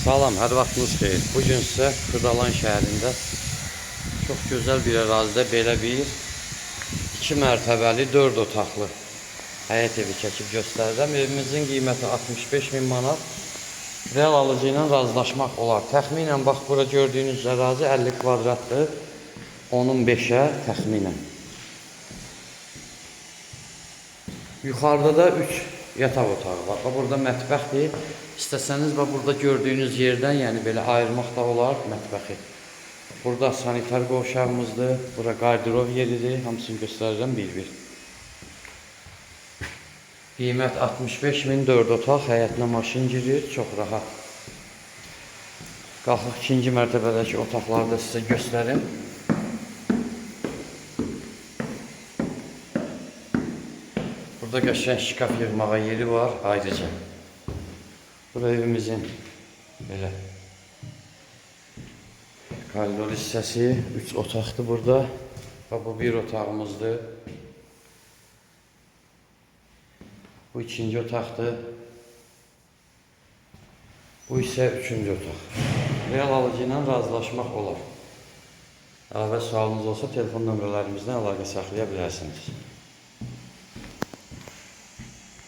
Salam, hər vaxtınız xeyir. Bugün sizə Xırdalan şəhərində çox gözəl bir ərazidə belə bir 2 mərtəbəli 4 otaqlı həyət evi çəkib göstərəcəm. Evimizin qiyməti 65.000 manat. Real alıcı ilə razılaşmaq olar. Təxminən bax bura gördüyünüz ərazi 50 kvadratdır. Onun 5-ə təxminən. Yuxarıda da 3 yataq otağı var. Burada mətbəxdir. İstəsəniz burada gördüyünüz yerdən, yəni belə ayırmaq da olar mətbəxi. Burada sanitar qovşağımızdır. Bura qardirov yeridir. Hamısını göstərəcəm bir-bir. Qiymət 65.000, 4 otaq, həyətinə maşın girir, çox rahat. Qalxıq ikinci mərtəbədəki otaqları da sizə göstərim. Burada qəşəng şkaf yığmağa yeri var ayrıca. Bura evimizin belə koridor hissəsi, 3 otaqdır burada. Bu bir otağımızdır. Bu ikinci otaqdır. Bu isə üçüncü otaq. Real alıcı ilə razılaşmaq olar. Əlavə sualınız olsa telefon nömrələrimizdən əlaqə saxlaya bilərsiniz.